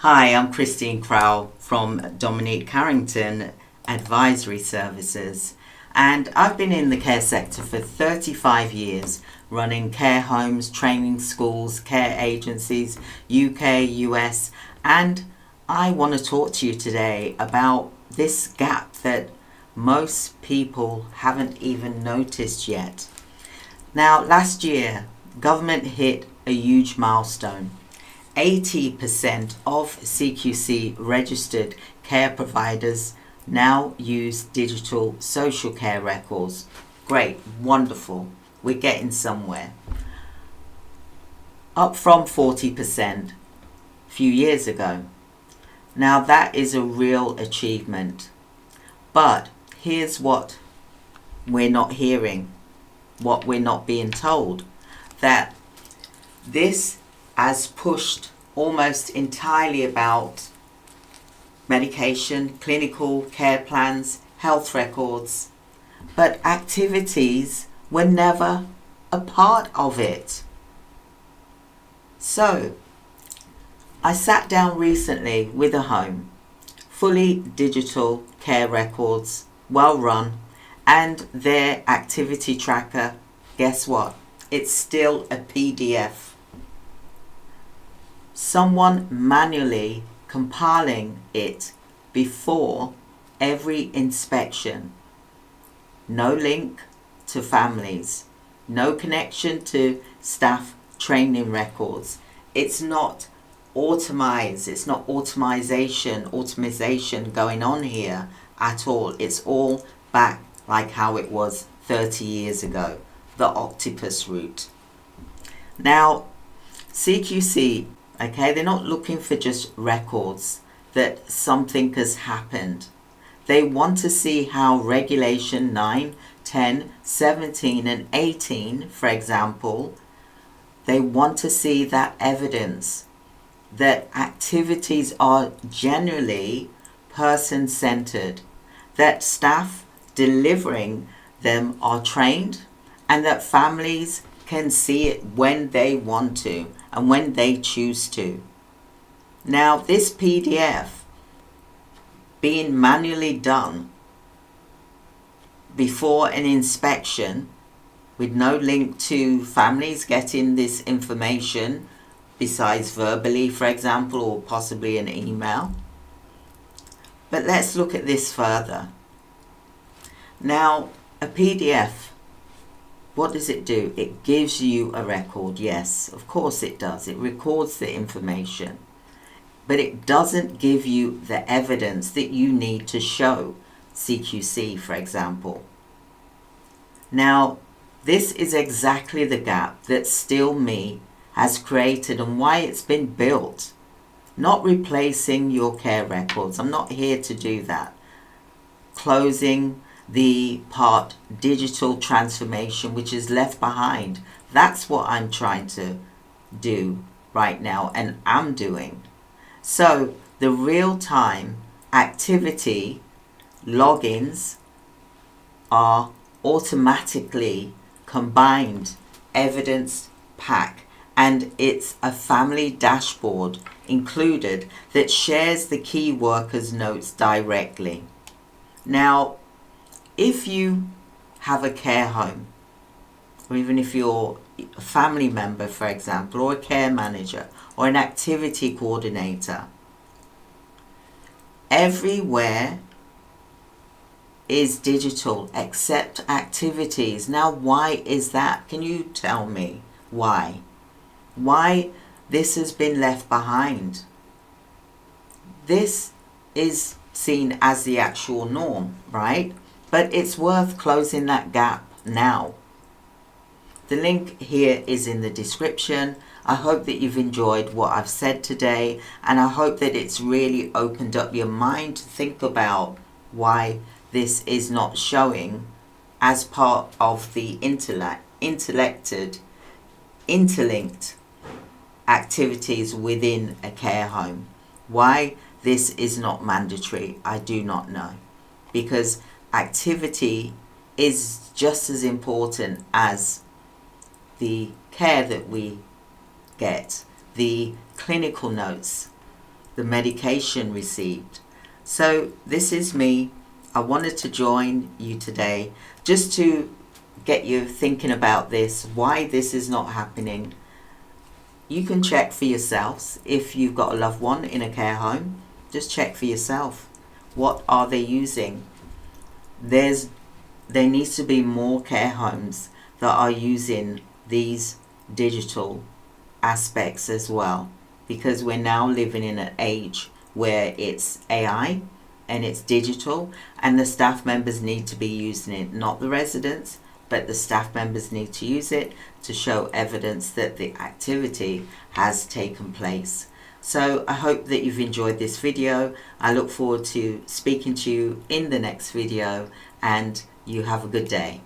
Hi, I'm Christine Crowell from Dominique Carrington Advisory Services, and I've been in the care sector for 35 years, running care homes, training schools, care agencies, UK, US, and I want to talk to you today about this gap that most people haven't even noticed yet. Now, last year, government hit a huge milestone. 80% of CQC registered care providers now use digital social care records. Great, wonderful, we're getting somewhere. Up from 40% a few years ago. Now that is a real achievement. But here's what we're not hearing, what we're not being told, that this has pushed almost entirely about medication, clinical care plans, health records, but activities were never a part of it. So, I sat down recently with a home, fully digital care records, well run, and their activity tracker, guess what? It's still a PDF. Someone manually compiling it before every inspection. No link to families, no connection to staff training records. It's not automized, it's not automation going on here at all. It's all back like how it was 30 years ago, the octopus route. Now, CQC, okay, they're not looking for just records that something has happened. They want to see how Regulation 9, 10, 17 and 18, for example, they want to see that evidence that activities are generally person-centered, that staff delivering them are trained, and that families can see it when they want to and when they choose to. Now, this PDF being manually done before an inspection with no link to families getting this information besides verbally, for example, or possibly an email. But let's look at this further. Now, a PDF, what does it do? It gives you a record. Yes, of course it does. It records the information. But it doesn't give you the evidence that you need to show CQC, for example. Now, this is exactly the gap that Still Me has created and why it's been built. Not replacing your care records. I'm not here to do that. Closing the part digital transformation which is left behind. That's what I'm trying to do right now and am doing. So the real-time activity logins are automatically combined evidence pack, and it's a family dashboard included that shares the key workers notes directly. Now, if you have a care home, or even if you're a family member, for example, or a care manager, or an activity coordinator, everywhere is digital except activities. Now, why is that? Can you tell me why? Why this has been left behind? This is seen as the actual norm, right? But it's worth closing that gap now. The link here is in the description. I hope that you've enjoyed what I've said today, and I hope that it's really opened up your mind to think about why this is not showing as part of the interlinked activities within a care home. Why this is not mandatory, I do not know. Because activity is just as important as the care that we get, the clinical notes, the medication received. So this is me. I wanted to join you today just to get you thinking about this, why this is not happening. You can check for yourselves. If you've got a loved one in a care home, just check for yourself. What are they using? There needs to be more care homes that are using these digital aspects as well, because we're now living in an age where it's AI and it's digital, and the staff members need to be using it, not the residents, but the staff members need to use it to show evidence that the activity has taken place. So I hope that you've enjoyed this video. I look forward to speaking to you in the next video, and you have a good day.